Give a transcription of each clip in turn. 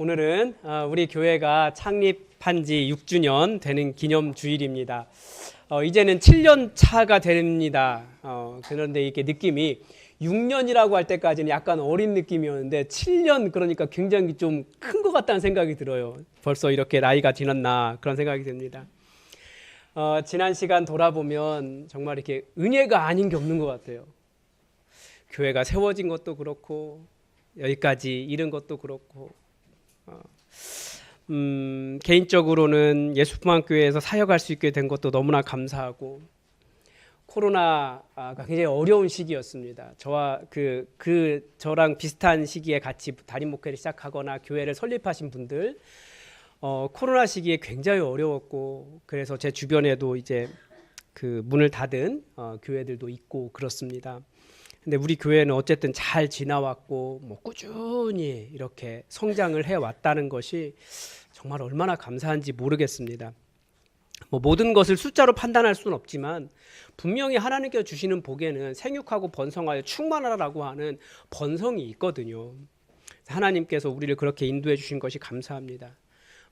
오늘은 우리 교회가 창립한 지 6주년 되는 기념 주일입니다. 이제는 7년 차가 됩니다. 그런데 이게 느낌이 6년이라고 할 때까지는 약간 어린 느낌이었는데 7년 그러니까 굉장히 좀 큰 것 같다는 생각이 들어요. 벌써 이렇게 나이가 지났나 그런 생각이 듭니다. 지난 시간 돌아보면 정말 이렇게 은혜가 아닌 게 없는 것 같아요. 교회가 세워진 것도 그렇고 여기까지 이른 것도 그렇고 개인적으로는 예수품학교에서 사역할 수 있게 된 것도 너무나 감사하고 코로나가 굉장히 어려운 시기였습니다. 저와 저랑 비슷한 시기에 같이 담임 목회를 시작하거나 교회를 설립하신 분들 코로나 시기에 굉장히 어려웠고 그래서 제 주변에도 이제 그 문을 닫은 교회들도 있고 그렇습니다. 근데 우리 교회는 어쨌든 잘 지나왔고 꾸준히 이렇게 성장을 해왔다는 것이 정말 얼마나 감사한지 모르겠습니다. 모든 것을 숫자로 판단할 수는 없지만 분명히 하나님께서 주시는 복에는 생육하고 번성하여 충만하라고 하는 번성이 있거든요. 하나님께서 우리를 그렇게 인도해 주신 것이 감사합니다.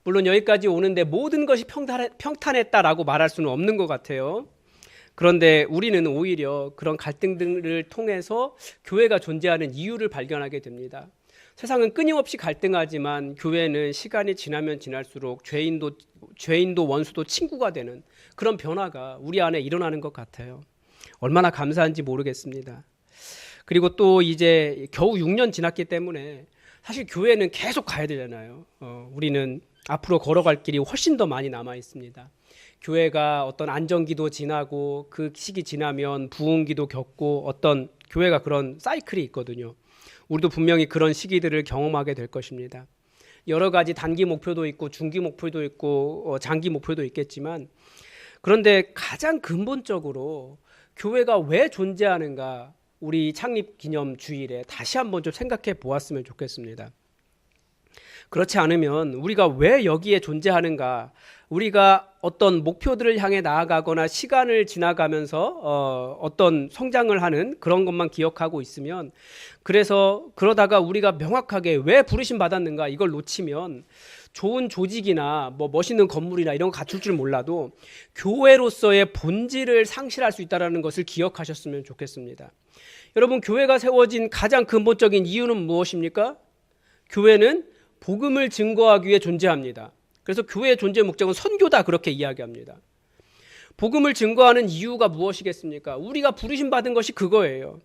물론 여기까지 오는데 모든 것이 평탄했다라고 말할 수는 없는 것 같아요. 그런데 우리는 오히려 그런 갈등들을 통해서 교회가 존재하는 이유를 발견하게 됩니다. 세상은 끊임없이 갈등하지만 교회는 시간이 지나면 지날수록 죄인도 원수도 친구가 되는 그런 변화가 우리 안에 일어나는 것 같아요. 얼마나 감사한지 모르겠습니다. 그리고 또 이제 겨우 6년 지났기 때문에 사실 교회는 계속 가야 되잖아요. 우리는 앞으로 걸어갈 길이 훨씬 더 많이 남아 있습니다. 교회가 어떤 안정기도 지나고 그 시기 지나면 부흥기도 겪고 어떤 교회가 그런 사이클이 있거든요. 우리도 분명히 그런 시기들을 경험하게 될 것입니다. 여러 가지 단기 목표도 있고 중기 목표도 있고 장기 목표도 있겠지만 그런데 가장 근본적으로 교회가 왜 존재하는가 우리 창립 기념 주일에 다시 한번 좀 생각해 보았으면 좋겠습니다. 그렇지 않으면 우리가 왜 여기에 존재하는가, 우리가 어떤 목표들을 향해 나아가거나 시간을 지나가면서 어떤 성장을 하는 그런 것만 기억하고 있으면 그러다가 우리가 명확하게 왜 부르심 받았는가 이걸 놓치면 좋은 조직이나 멋있는 건물이나 이런 거 갖출 줄 몰라도 교회로서의 본질을 상실할 수 있다는 것을 기억하셨으면 좋겠습니다. 여러분, 교회가 세워진 가장 근본적인 이유는 무엇입니까? 교회는 복음을 증거하기 위해 존재합니다. 그래서 교회의 존재 목적은 선교다 그렇게 이야기합니다. 복음을 증거하는 이유가 무엇이겠습니까? 우리가 부르심 받은 것이 그거예요.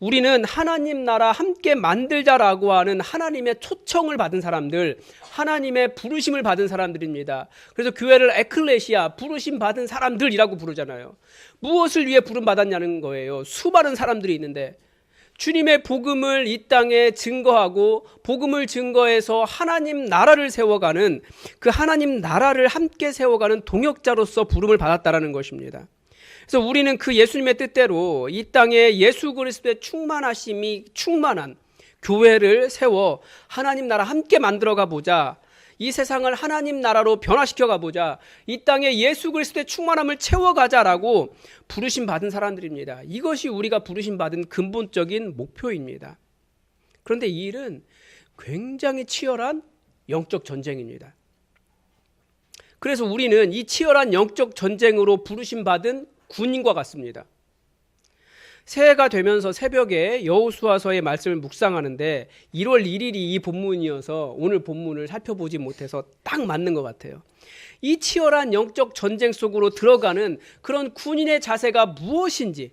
우리는 하나님 나라 함께 만들자라고 하는 하나님의 초청을 받은 사람들, 하나님의 부르심을 받은 사람들입니다. 그래서 교회를 에클레시아, 부르심 받은 사람들이라고 부르잖아요. 무엇을 위해 부름 받았냐는 거예요. 수많은 사람들이 있는데 주님의 복음을 이 땅에 증거하고 복음을 증거해서 하나님 나라를 세워가는 그 하나님 나라를 함께 세워가는 동역자로서 부름을 받았다라는 것입니다. 그래서 우리는 그 예수님의 뜻대로 이 땅에 예수 그리스도의 충만한 교회를 세워 하나님 나라 함께 만들어가 보자. 이 세상을 하나님 나라로 변화시켜 가보자. 이 땅에 예수 그리스도의 충만함을 채워가자라고 부르심 받은 사람들입니다. 이것이 우리가 부르심 받은 근본적인 목표입니다. 그런데 이 일은 굉장히 치열한 영적 전쟁입니다. 그래서 우리는 이 치열한 영적 전쟁으로 부르심 받은 군인과 같습니다. 새해가 되면서 새벽에 여호수아서의 말씀을 묵상하는데 1월 1일이 이 본문이어서 오늘 본문을 살펴보지 못해서 딱 맞는 것 같아요. 이 치열한 영적 전쟁 속으로 들어가는 그런 군인의 자세가 무엇인지,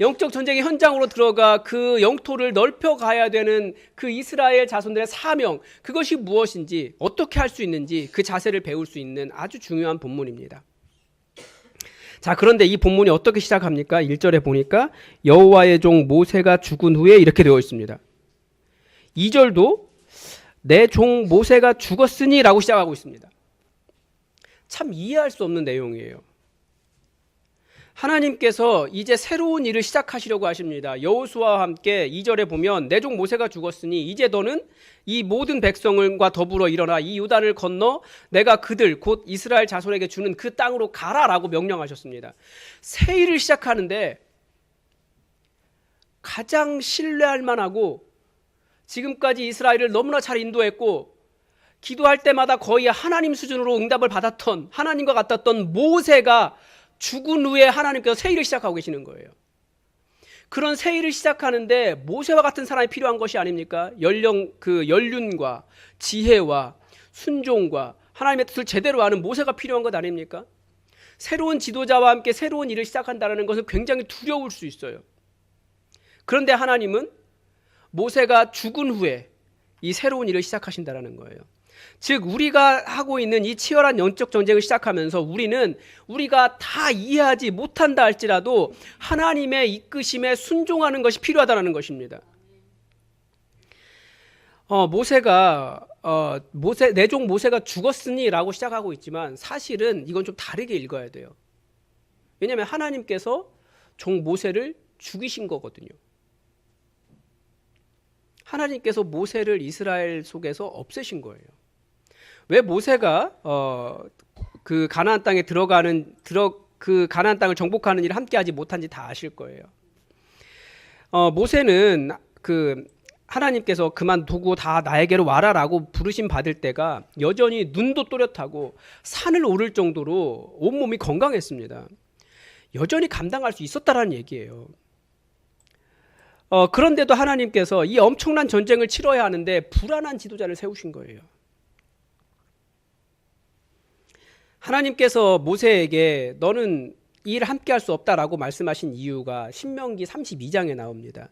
영적 전쟁의 현장으로 들어가 그 영토를 넓혀가야 되는 그 이스라엘 자손들의 사명, 그것이 무엇인지, 어떻게 할 수 있는지 그 자세를 배울 수 있는 아주 중요한 본문입니다. 자, 그런데 이 본문이 어떻게 시작합니까? 1절에 보니까 여호와의 종 모세가 죽은 후에 이렇게 되어 있습니다. 2절도 내 종 모세가 죽었으니 라고 시작하고 있습니다. 참 이해할 수 없는 내용이에요. 하나님께서 이제 새로운 일을 시작하시려고 하십니다. 여호수아와 함께 2절에 보면 내 종 모세가 죽었으니 이제 너는 이 모든 백성과 더불어 일어나 이 요단을 건너 내가 그들 곧 이스라엘 자손에게 주는 그 땅으로 가라라고 명령하셨습니다. 새 일을 시작하는데 가장 신뢰할 만하고 지금까지 이스라엘을 너무나 잘 인도했고 기도할 때마다 거의 하나님 수준으로 응답을 받았던 하나님과 같았던 모세가 죽은 후에 하나님께서 새 일을 시작하고 계시는 거예요. 그런 새 일을 시작하는데 모세와 같은 사람이 필요한 것이 아닙니까? 연륜과 지혜와 순종과 하나님의 뜻을 제대로 아는 모세가 필요한 것 아닙니까? 새로운 지도자와 함께 새로운 일을 시작한다는 것은 굉장히 두려울 수 있어요. 그런데 하나님은 모세가 죽은 후에 이 새로운 일을 시작하신다는 거예요. 즉 우리가 하고 있는 이 치열한 영적 전쟁을 시작하면서 우리가 다 이해하지 못한다 할지라도 하나님의 이끄심에 순종하는 것이 필요하다는 것입니다. 내 종 모세가 죽었으니 라고 시작하고 있지만 사실은 이건 좀 다르게 읽어야 돼요. 왜냐하면 하나님께서 종 모세를 죽이신 거거든요. 하나님께서 모세를 이스라엘 속에서 없애신 거예요. 왜 모세가 그 가나안 땅에 그 가나안 땅을 정복하는 일을 함께하지 못한지 다 아실 거예요. 모세는 하나님께서 그만두고 다 나에게로 와라라고 부르심 받을 때가 여전히 눈도 또렷하고 산을 오를 정도로 온몸이 건강했습니다. 여전히 감당할 수 있었다라는 얘기예요. 그런데도 하나님께서 이 엄청난 전쟁을 치러야 하는데 불안한 지도자를 세우신 거예요. 하나님께서 모세에게 너는 이 일을 함께 할 수 없다라고 말씀하신 이유가 신명기 32장에 나옵니다.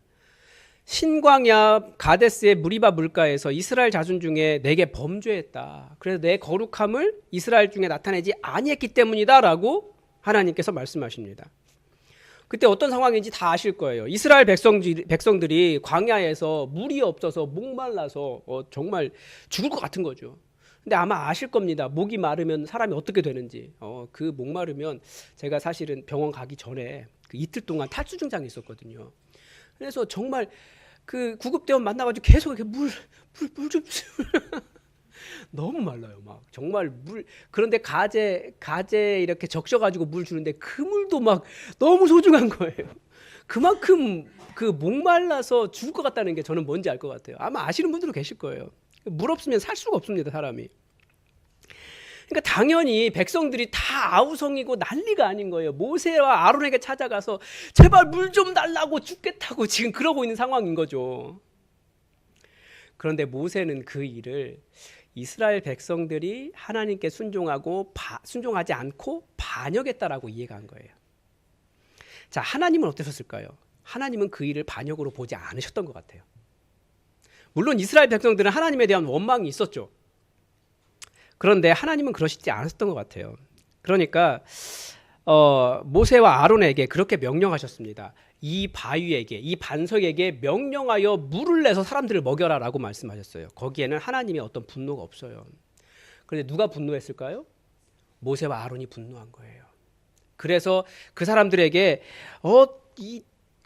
신광야 가데스의 무리바 물가에서 이스라엘 자손 중에 내게 범죄했다. 그래서 내 거룩함을 이스라엘 중에 나타내지 아니했기 때문이다 라고 하나님께서 말씀하십니다. 그때 어떤 상황인지 다 아실 거예요. 이스라엘 백성들이 광야에서 물이 없어서 목말라서 정말 죽을 것 같은 거죠. 근데 아마 아실 겁니다. 목이 마르면 사람이 어떻게 되는지. 그 목 마르면 제가 사실은 병원 가기 전에 이틀 동안 탈수 증상이 있었거든요. 그래서 정말 그 구급대원 만나가지고 계속 이렇게 물 좀 너무 말라요. 막 정말 물. 그런데 가재 이렇게 적셔가지고 물 주는데 그 물도 막 너무 소중한 거예요. 그만큼 그 목말라서 죽을 것 같다는 게 저는 뭔지 알 것 같아요. 아마 아시는 분들도 계실 거예요. 물 없으면 살 수가 없습니다, 사람이. 그러니까 당연히 백성들이 다 아우성이고 난리가 아닌 거예요. 모세와 아론에게 찾아가서 제발 물 좀 달라고 죽겠다고 지금 그러고 있는 상황인 거죠. 그런데 모세는 그 일을 이스라엘 백성들이 하나님께 순종하지 않고 반역했다라고 이해가 한 거예요. 자, 하나님은 어떠셨을까요? 하나님은 그 일을 반역으로 보지 않으셨던 것 같아요. 물론 이스라엘 백성들은 하나님에 대한 원망이 있었죠. 그런데 하나님은 그러시지 않았던 것 같아요. 그러니까 모세와 아론에게 그렇게 명령하셨습니다. 이 바위에게, 이 반석에게 명령하여 물을 내서 사람들을 먹여라라고 말씀하셨어요. 거기에는 하나님의 어떤 분노가 없어요. 그런데 누가 분노했을까요? 모세와 아론이 분노한 거예요. 그래서 그 사람들에게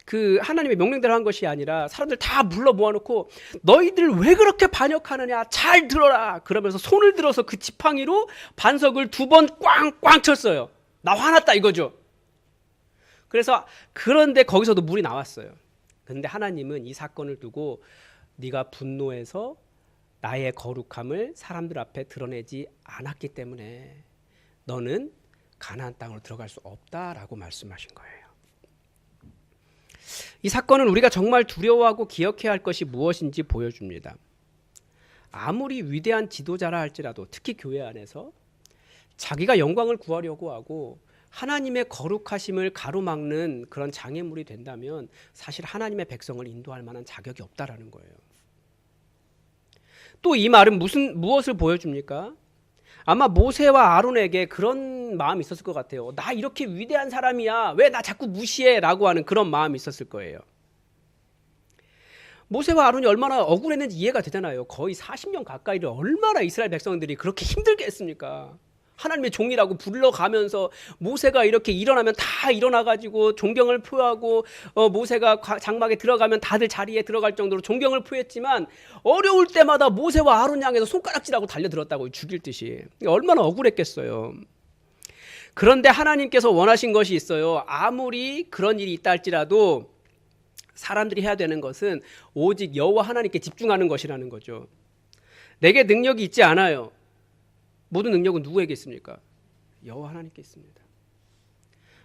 그 하나님의 명령대로 한 것이 아니라 사람들 다 불러 모아놓고 너희들 왜 그렇게 반역하느냐 잘 들어라 그러면서 손을 들어서 그 지팡이로 반석을 2번 꽝꽝 쳤어요. 나 화났다 이거죠. 그래서 그런데 거기서도 물이 나왔어요. 그런데 하나님은 이 사건을 두고 네가 분노해서 나의 거룩함을 사람들 앞에 드러내지 않았기 때문에 너는 가나안 땅으로 들어갈 수 없다라고 말씀하신 거예요. 이 사건은 우리가 정말 두려워하고 기억해야 할 것이 무엇인지 보여줍니다. 아무리 위대한 지도자라 할지라도 특히 교회 안에서 자기가 영광을 구하려고 하고 하나님의 거룩하심을 가로막는 그런 장애물이 된다면 사실 하나님의 백성을 인도할 만한 자격이 없다라는 거예요. 또 이 말은 무엇을 보여줍니까? 아마 모세와 아론에게 그런 마음이 있었을 것 같아요. 나 이렇게 위대한 사람이야. 왜 나 자꾸 무시해? 라고 하는 그런 마음이 있었을 거예요. 모세와 아론이 얼마나 억울했는지 이해가 되잖아요. 거의 40년 가까이를 얼마나 이스라엘 백성들이 그렇게 힘들게 했습니까? 하나님의 종이라고 불러가면서 모세가 이렇게 일어나면 다 일어나가지고 존경을 표하고 모세가 장막에 들어가면 다들 자리에 들어갈 정도로 존경을 표했지만 어려울 때마다 모세와 아론 향해서 손가락질하고 달려들었다고 죽일 듯이. 얼마나 억울했겠어요. 그런데 하나님께서 원하신 것이 있어요. 아무리 그런 일이 있다 할지라도 사람들이 해야 되는 것은 오직 여호와 하나님께 집중하는 것이라는 거죠. 내게 능력이 있지 않아요. 모든 능력은 누구에게 있습니까? 여호와 하나님께 있습니다.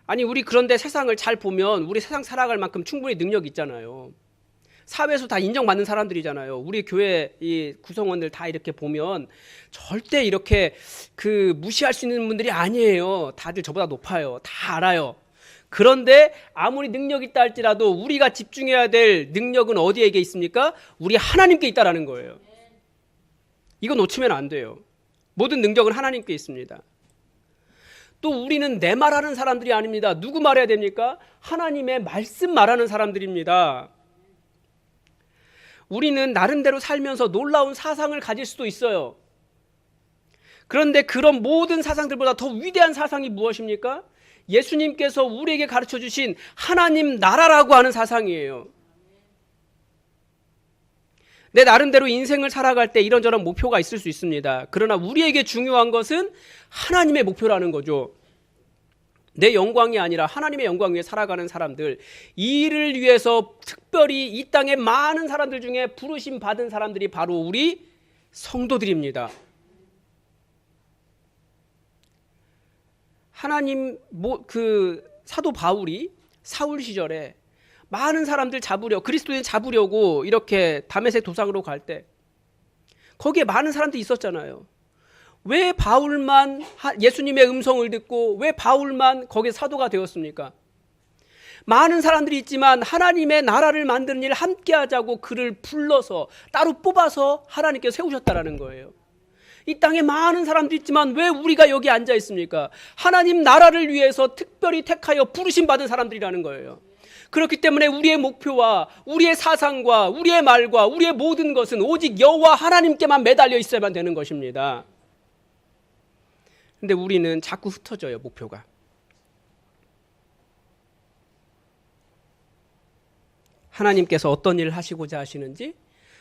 아니 우리 그런데 세상을 잘 보면 우리 세상 살아갈 만큼 충분히 능력이 있잖아요. 사회에서 다 인정받는 사람들이잖아요. 우리 교회 이 구성원들 다 이렇게 보면 절대 이렇게 무시할 수 있는 분들이 아니에요. 다들 저보다 높아요. 다 알아요. 그런데 아무리 능력이 있다 할지라도 우리가 집중해야 될 능력은 어디에게 있습니까? 우리 하나님께 있다라는 거예요. 이거 놓치면 안 돼요. 모든 능력은 하나님께 있습니다. 또 우리는 내 말하는 사람들이 아닙니다. 누구 말해야 됩니까? 하나님의 말씀 말하는 사람들입니다. 우리는 나름대로 살면서 놀라운 사상을 가질 수도 있어요. 그런데 그런 모든 사상들보다 더 위대한 사상이 무엇입니까? 예수님께서 우리에게 가르쳐 주신 하나님 나라라고 하는 사상이에요. 내 나름대로 인생을 살아갈 때 이런저런 목표가 있을 수 있습니다. 그러나 우리에게 중요한 것은 하나님의 목표라는 거죠. 내 영광이 아니라 하나님의 영광 위에 살아가는 사람들, 이 일을 위해서 특별히 이 땅의 많은 사람들 중에 부르심 받은 사람들이 바로 우리 성도들입니다. 하나님 사도 바울이 사울 시절에 많은 사람들 그리스도인 잡으려고 이렇게 다메섹 도상으로 갈 때 거기에 많은 사람들이 있었잖아요. 왜 바울만 예수님의 음성을 듣고 왜 바울만 거기에 사도가 되었습니까? 많은 사람들이 있지만 하나님의 나라를 만드는 일을 함께 하자고 그를 불러서 따로 뽑아서 하나님께서 세우셨다라는 거예요. 이 땅에 많은 사람들이 있지만 왜 우리가 여기 앉아 있습니까? 하나님 나라를 위해서 특별히 택하여 부르심 받은 사람들이라는 거예요. 그렇기 때문에 우리의 목표와 우리의 사상과 우리의 말과 우리의 모든 것은 오직 여호와 하나님께만 매달려 있어야만 되는 것입니다. 근데 우리는 자꾸 흩어져요, 목표가. 하나님께서 어떤 일을 하시고자 하시는지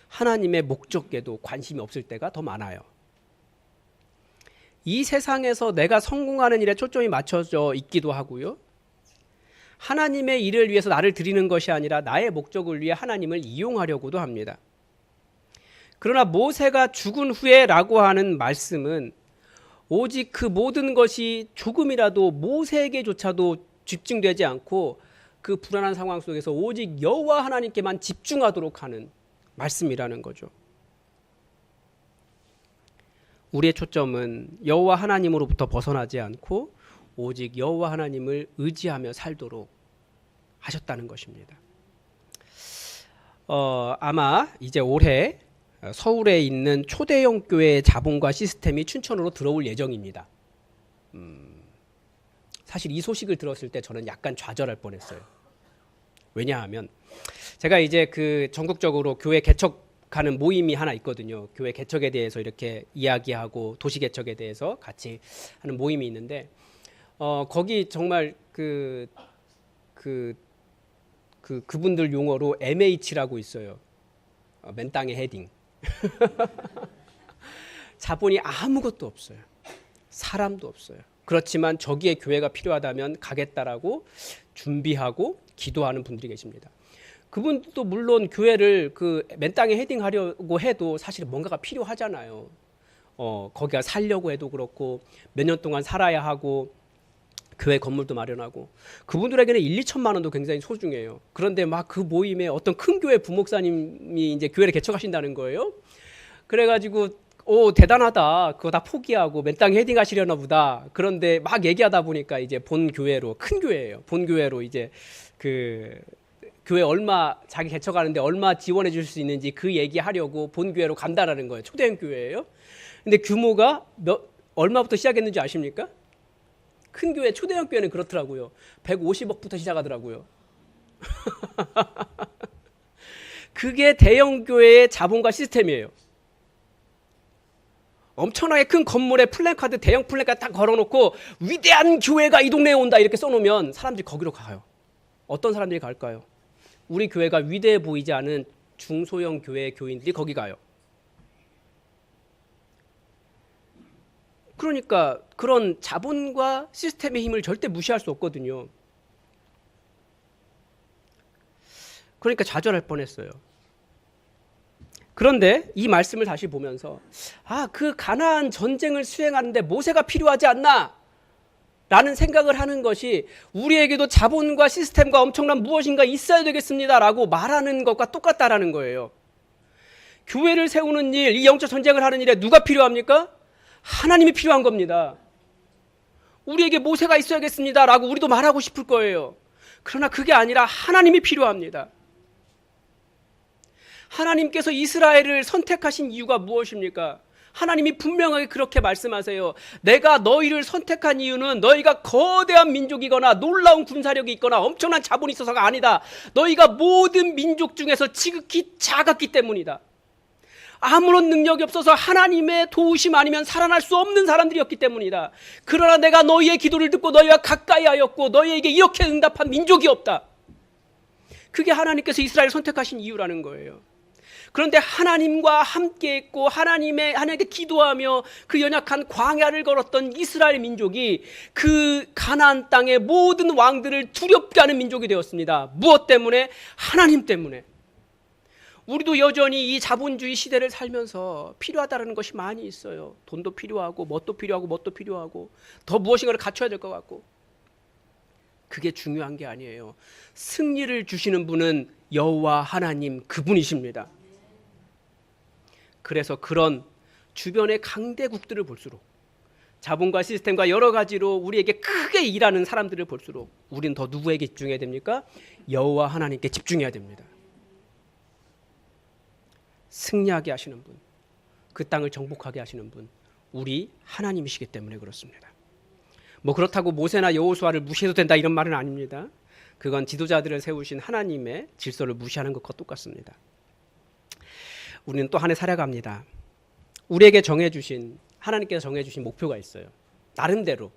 하나님의 목적에도 관심이 없을 때가 더 많아요. 이 세상에서 내가 성공하는 일에 초점이 맞춰져 있기도 하고요. 하나님의 일을 위해서 나를 드리는 것이 아니라 나의 목적을 위해 하나님을 이용하려고도 합니다. 그러나 모세가 죽은 후에라고 하는 말씀은 오직 그 모든 것이 조금이라도 모세에게조차도 집중되지 않고 그 불안한 상황 속에서 오직 여호와 하나님께만 집중하도록 하는 말씀이라는 거죠. 우리의 초점은 여호와 하나님으로부터 벗어나지 않고 오직 여호와 하나님을 의지하며 살도록 하셨다는 것입니다. 아마 이제 올해 서울에 있는 초대형 교회의 자본과 시스템이 춘천으로 들어올 예정입니다. 사실 이 소식을 들었을 때 저는 약간 좌절할 뻔했어요. 왜냐하면 제가 이제 전국적으로 교회 개척하는 모임이 하나 있거든요. 교회 개척에 대해서 이렇게 이야기하고 도시 개척에 대해서 같이 하는 모임이 있는데 거기 정말 그분들 용어로 MH라고 있어요. 맨 땅에 헤딩. 자본이 아무것도 없어요. 사람도 없어요. 그렇지만 저기에 교회가 필요하다면 가겠다라고 준비하고 기도하는 분들이 계십니다. 그분도 물론 교회를 맨 땅에 헤딩하려고 해도 사실 뭔가가 필요하잖아요. 거기가 살려고 해도 그렇고 몇 년 동안 살아야 하고 교회 건물도 마련하고 그분들에게는 1-2천만 원도 굉장히 소중해요. 그런데 막 그 모임에 어떤 큰 교회 부목사님이 이제 교회를 개척하신다는 거예요. 그래가지고 대단하다. 그거 다 포기하고 맨 땅에 헤딩하시려나 보다. 그런데 막 얘기하다 보니까 이제 본 교회로 큰 교회예요. 본 교회로 이제 교회 얼마 자기 개척하는데 얼마 지원해 줄 수 있는지 그 얘기하려고 본 교회로 간다라는 거예요. 초대형 교회예요. 근데 규모가 얼마부터 시작했는지 아십니까? 큰 교회, 초대형 교회는 그렇더라고요. 150억부터 시작하더라고요. 그게 대형 교회의 자본과 시스템이에요. 엄청나게 큰 건물에 플랜카드, 대형 플랜카드 딱 걸어놓고 위대한 교회가 이 동네에 온다 이렇게 써놓으면 사람들이 거기로 가요. 어떤 사람들이 갈까요? 우리 교회가 위대해 보이지 않은 중소형 교회의 교인들이 거기 가요. 그러니까 그런 자본과 시스템의 힘을 절대 무시할 수 없거든요. 그러니까 좌절할 뻔했어요. 그런데 이 말씀을 다시 보면서 그 가나안 전쟁을 수행하는데 모세가 필요하지 않나? 라는 생각을 하는 것이 우리에게도 자본과 시스템과 엄청난 무엇인가 있어야 되겠습니다 라고 말하는 것과 똑같다라는 거예요. 교회를 세우는 일, 이 영적 전쟁을 하는 일에 누가 필요합니까? 하나님이 필요한 겁니다. 우리에게 모세가 있어야겠습니다 라고 우리도 말하고 싶을 거예요. 그러나 그게 아니라 하나님이 필요합니다. 하나님께서 이스라엘을 선택하신 이유가 무엇입니까? 하나님이 분명하게 그렇게 말씀하세요. 내가 너희를 선택한 이유는 너희가 거대한 민족이거나 놀라운 군사력이 있거나 엄청난 자본이 있어서가 아니다. 너희가 모든 민족 중에서 지극히 작았기 때문이다. 아무런 능력이 없어서 하나님의 도우심 아니면 살아날 수 없는 사람들이었기 때문이다. 그러나 내가 너희의 기도를 듣고 너희와 가까이 하였고 너희에게 이렇게 응답한 민족이 없다. 그게 하나님께서 이스라엘을 선택하신 이유라는 거예요. 그런데 하나님과 함께 있고 하나님께 기도하며 그 연약한 광야를 걸었던 이스라엘 민족이 그 가나안 땅의 모든 왕들을 두렵게 하는 민족이 되었습니다. 무엇 때문에? 하나님 때문에. 우리도 여전히 이 자본주의 시대를 살면서 필요하다는 것이 많이 있어요. 돈도 필요하고 뭣도 필요하고 더 무엇인가를 갖춰야 될 것 같고. 그게 중요한 게 아니에요. 승리를 주시는 분은 여호와 하나님 그분이십니다. 그래서 그런 주변의 강대국들을 볼수록 자본과 시스템과 여러 가지로 우리에게 크게 일하는 사람들을 볼수록 우리는 더 누구에게 집중해야 됩니까? 여호와 하나님께 집중해야 됩니다. 승리하게 하시는 분, 그 땅을 정복하게 하시는 분, 우리 하나님이시기 때문에 그렇습니다. 뭐 그렇다고 모세나 여호수아를 무시해도 된다 이런 말은 아닙니다. 그건 지도자들을 세우신 하나님의 질서를 무시하는 것과 똑같습니다. 우리는 또 한 해 살아갑니다. 우리에게 하나님께서 정해주신 목표가 있어요. 나름대로.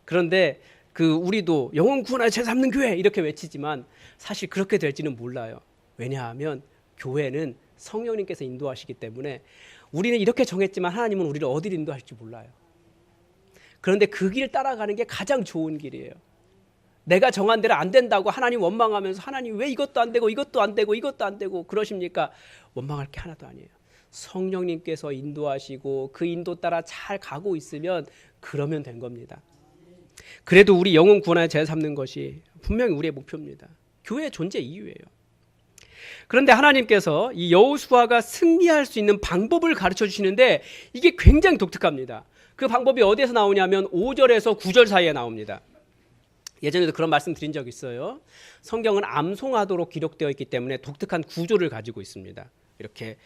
그런데 우리도 영혼 구원하여 제 삼는 교회 이렇게 외치지만 사실 그렇게 될지는 몰라요. 왜냐하면 교회는 성령님께서 인도하시기 때문에 우리는 이렇게 정했지만 하나님은 우리를 어디로 인도하실지 몰라요. 그런데 그 길 따라가는 게 가장 좋은 길이에요. 내가 정한 대로 안 된다고 하나님 원망하면서 하나님 왜 이것도 안 되고 이것도 안 되고 이것도 안 되고 그러십니까? 원망할 게 하나도 아니에요. 성령님께서 인도하시고 그 인도 따라 잘 가고 있으면 그러면 된 겁니다. 그래도 우리 영혼 구원하여 제 삼는 것이 분명히 우리의 목표입니다. 교회의 존재 이유예요. 그런데 하나님께서 이 여호수아가 승리할 수 있는 방법을 가르쳐 주시는데 이게 굉장히 독특합니다. 그 방법이 어디에서 나오냐면 5절에서 9절 사이에 나옵니다. 예전에도 그런 말씀 드린 적 있어요. 성경은 암송하도록 기록되어 있기 때문에 독특한 구조를 가지고 있습니다. 이렇게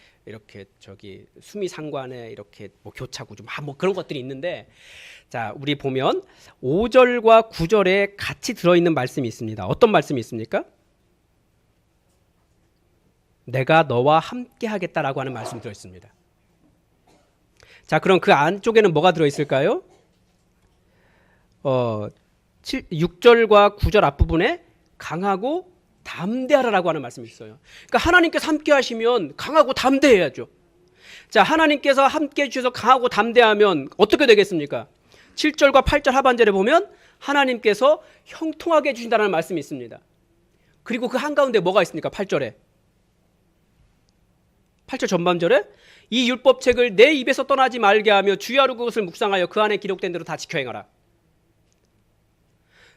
수미상관에 이렇게 뭐 교차구조 뭐 그런 것들이 있는데, 자 우리 보면 5절과 9절에 같이 들어있는 말씀이 있습니다. 어떤 말씀이 있습니까? 내가 너와 함께 하겠다라고 하는 말씀이 들어있습니다. 자 그럼 그 안쪽에는 뭐가 들어있을까요? 6절과 9절 앞부분에 강하고 담대하라라고 하는 말씀이 있어요. 그러니까 하나님께서 함께 하시면 강하고 담대해야죠. 자, 하나님께서 함께 해주셔서 강하고 담대하면 어떻게 되겠습니까? 7절과 8절 하반절에 보면 하나님께서 형통하게 해주신다는 말씀이 있습니다. 그리고 그 한가운데 뭐가 있습니까? 8절 전반절에 이 율법책을 내 입에서 떠나지 말게 하며 주야로 그것을 묵상하여 그 안에 기록된 대로 다 지켜 행하라.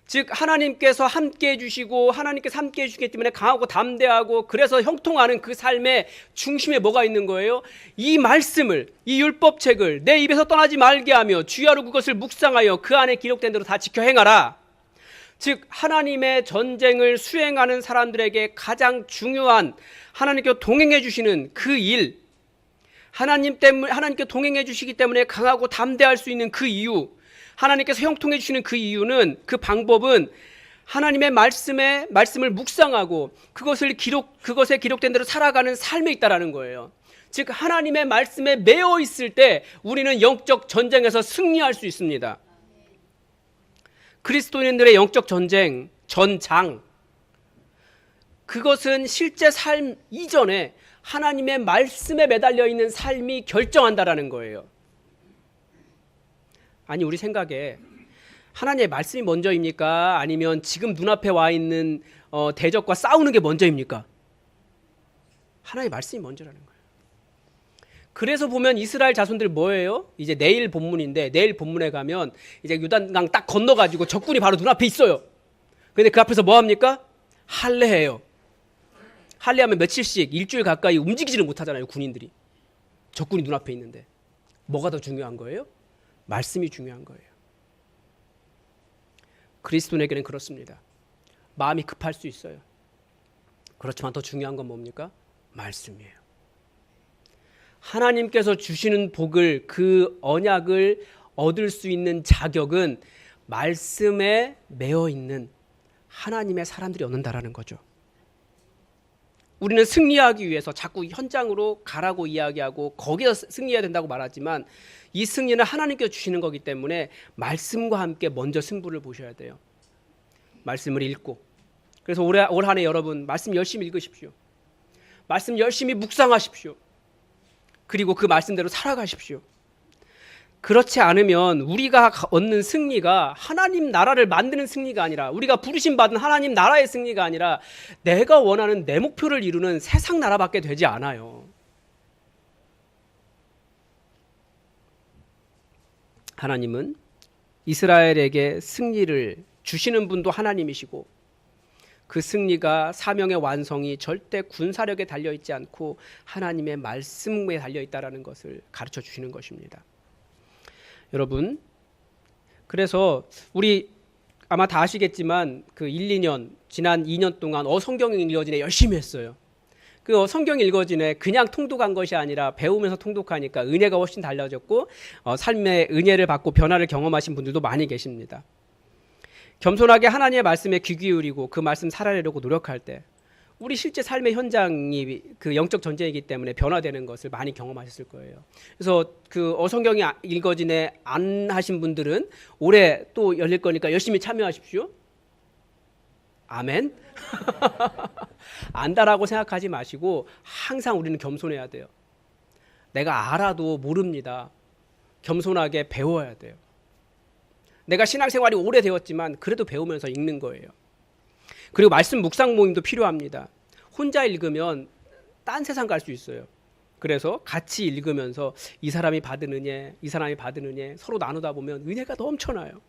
즉 하나님께서 함께 해주시고 하나님께서 함께 해주시기 때문에 강하고 담대하고 그래서 형통하는 그 삶의 중심에 뭐가 있는 거예요? 이 말씀을, 이 율법책을 내 입에서 떠나지 말게 하며 주야로 그것을 묵상하여 그 안에 기록된 대로 다 지켜 행하라. 즉 하나님의 전쟁을 수행하는 사람들에게 가장 중요한 하나님께서 동행해 주시는 그 일, 하나님께 동행해 주시기 때문에 강하고 담대할 수 있는 그 이유, 하나님께서 형통해 주시는 그 이유는, 그 방법은 하나님의 말씀을 묵상하고 그것에 기록된 대로 살아가는 삶에 있다라는 거예요. 즉 하나님의 말씀에 매어 있을 때 우리는 영적 전쟁에서 승리할 수 있습니다. 그리스도인들의 영적 전장, 그것은 실제 삶 이전에 하나님의 말씀에 매달려 있는 삶이 결정한다라는 거예요. 아니 우리 생각에 하나님의 말씀이 먼저입니까? 아니면 지금 눈앞에 와 있는 대적과 싸우는 게 먼저입니까? 하나님의 말씀이 먼저라는 거예요. 그래서 보면 이스라엘 자손들 뭐예요? 이제 내일 본문인데 내일 본문에 가면 이제 요단강 딱 건너가지고 적군이 바로 눈앞에 있어요. 근데 그 앞에서 뭐 합니까? 할례해요. 할례하면 며칠씩 일주일 가까이 움직이지를 못하잖아요. 군인들이. 적군이 눈앞에 있는데. 뭐가 더 중요한 거예요? 말씀이 중요한 거예요. 그리스도인에게는 그렇습니다. 마음이 급할 수 있어요. 그렇지만 더 중요한 건 뭡니까? 말씀이에요. 하나님께서 주시는 복을, 그 언약을 얻을 수 있는 자격은 말씀에 매어 있는 하나님의 사람들이 얻는다라는 거죠. 우리는 승리하기 위해서 자꾸 현장으로 가라고 이야기하고 거기서 승리해야 된다고 말하지만 이 승리는 하나님께서 주시는 거기 때문에 말씀과 함께 먼저 승부를 보셔야 돼요. 말씀을 읽고. 그래서 올 한 해 여러분 말씀 열심히 읽으십시오. 말씀 열심히 묵상하십시오. 그리고 그 말씀대로 살아가십시오. 그렇지 않으면 우리가 얻는 승리가 하나님 나라를 만드는 승리가 아니라, 우리가 부르심 받은 하나님 나라의 승리가 아니라 내가 원하는 내 목표를 이루는 세상 나라밖에 되지 않아요. 하나님은 이스라엘에게 승리를 주시는 분도 하나님이시고, 그 승리가 사명의 완성이 절대 군사력에 달려있지 않고 하나님의 말씀에 달려있다는 것을 가르쳐 주시는 것입니다. 여러분, 그래서 우리 아마 다 아시겠지만 그 1-2년, 지난 2년 동안 성경 읽어진에 열심히 했어요. 그 성경 읽어진에 그냥 통독한 것이 아니라 배우면서 통독하니까 은혜가 훨씬 달라졌고 삶의 은혜를 받고 변화를 경험하신 분들도 많이 계십니다. 겸손하게 하나님의 말씀에 귀 기울이고 그 말씀 살아내려고 노력할 때 우리 실제 삶의 현장이 그 영적 전쟁이기 때문에 변화되는 것을 많이 경험하셨을 거예요. 그래서 그 성경이 읽어진에 안 하신 분들은 올해 또 열릴 거니까 열심히 참여하십시오. 아멘. 안다라고 생각하지 마시고 항상 우리는 겸손해야 돼요. 내가 알아도 모릅니다. 겸손하게 배워야 돼요. 내가 신앙생활이 오래되었지만 그래도 배우면서 읽는 거예요. 그리고 말씀 묵상 모임도 필요합니다. 혼자 읽으면 딴 세상 갈 수 있어요. 그래서 같이 읽으면서 이 사람이 받은 은혜, 이 사람이 받은 은혜 서로 나누다 보면 은혜가 넘쳐나요.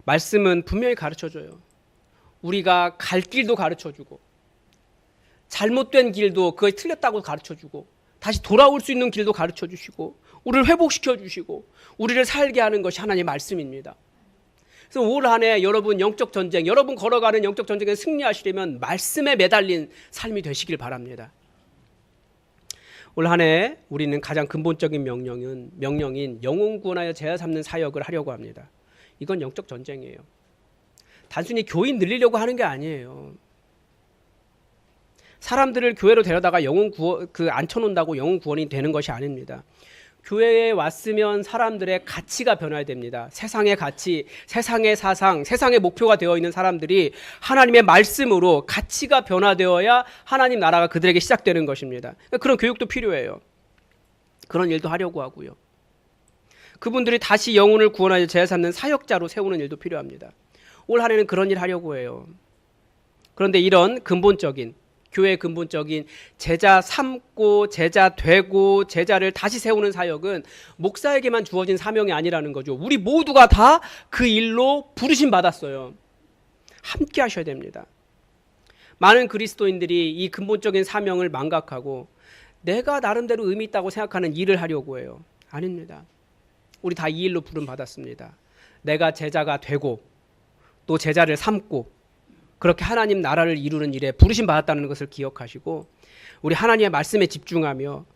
말씀은 분명히 가르쳐줘요. 우리가 갈 길도 가르쳐주고 잘못된 길도 그게 틀렸다고 가르쳐주고 다시 돌아올 수 있는 길도 가르쳐주시고 우리를 회복시켜주시고 우리를 살게 하는 것이 하나님의 말씀입니다. 그래서 올 한 해 여러분 영적 전쟁, 여러분 걸어가는 영적 전쟁에 승리하시려면 말씀에 매달린 삶이 되시길 바랍니다. 올 한 해 우리는 가장 근본적인 명령인 영혼 구원하여 제자 삼는 사역을 하려고 합니다. 이건 영적 전쟁이에요. 단순히 교인 늘리려고 하는 게 아니에요. 사람들을 교회로 데려다가 영혼 구원 앉혀놓는다고 영혼 구원이 되는 것이 아닙니다. 교회에 왔으면 사람들의 가치가 변화해야 됩니다. 세상의 가치, 세상의 사상, 세상의 목표가 되어 있는 사람들이 하나님의 말씀으로 가치가 변화되어야 하나님 나라가 그들에게 시작되는 것입니다. 그런 교육도 필요해요. 그런 일도 하려고 하고요. 그분들이 다시 영혼을 구원하여 제자 삼는 사역자로 세우는 일도 필요합니다. 올 한 해는 그런 일 하려고 해요. 그런데 이런 근본적인 교회의 근본적인 제자 삼고 제자 되고 제자를 다시 세우는 사역은 목사에게만 주어진 사명이 아니라는 거죠. 우리 모두가 다 그 일로 부르심 받았어요. 함께 하셔야 됩니다. 많은 그리스도인들이 이 근본적인 사명을 망각하고 내가 나름대로 의미 있다고 생각하는 일을 하려고 해요. 아닙니다. 우리 다 이 일로 부름 받았습니다. 내가 제자가 되고 또 제자를 삼고 그렇게 하나님 나라를 이루는 일에 부르심 받았다는 것을 기억하시고 우리 하나님의 말씀에 집중하며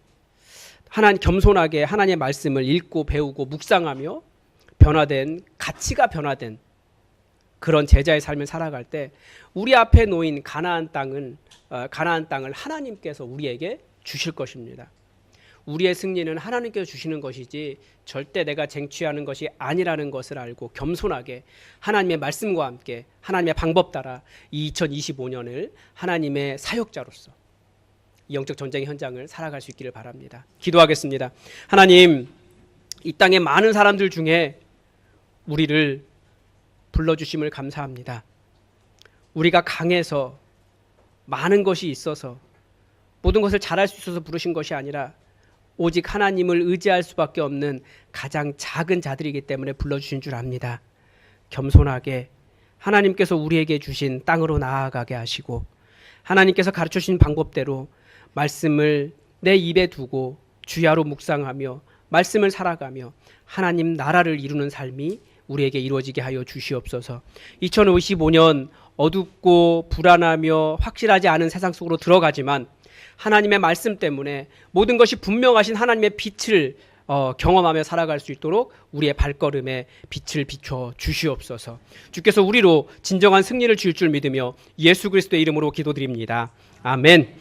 겸손하게 하나님의 말씀을 읽고 배우고 묵상하며 가치가 변화된 그런 제자의 삶을 살아갈 때 우리 앞에 놓인 가나안 땅을 하나님께서 우리에게 주실 것입니다. 우리의 승리는 하나님께서 주시는 것이지 절대 내가 쟁취하는 것이 아니라는 것을 알고 겸손하게 하나님의 말씀과 함께 하나님의 방법 따라 이 2025년을 하나님의 사역자로서 영적 전쟁의 현장을 살아갈 수 있기를 바랍니다. 기도하겠습니다. 하나님, 이 땅의 많은 사람들 중에 우리를 불러주심을 감사합니다. 우리가 강해서 많은 것이 있어서 모든 것을 잘할 수 있어서 부르신 것이 아니라 오직 하나님을 의지할 수밖에 없는 가장 작은 자들이기 때문에 불러주신 줄 압니다. 겸손하게 하나님께서 우리에게 주신 땅으로 나아가게 하시고 하나님께서 가르쳐 주신 방법대로 말씀을 내 입에 두고 주야로 묵상하며 말씀을 살아가며 하나님 나라를 이루는 삶이 우리에게 이루어지게 하여 주시옵소서. 2025년 어둡고 불안하며 확실하지 않은 세상 속으로 들어가지만 하나님의 말씀 때문에 모든 것이 분명하신 하나님의 빛을 경험하며 살아갈 수 있도록 우리의 발걸음에 빛을 비춰 주시옵소서. 주께서 우리로 진정한 승리를 주실 줄 믿으며 예수 그리스도의 이름으로 기도드립니다. 아멘.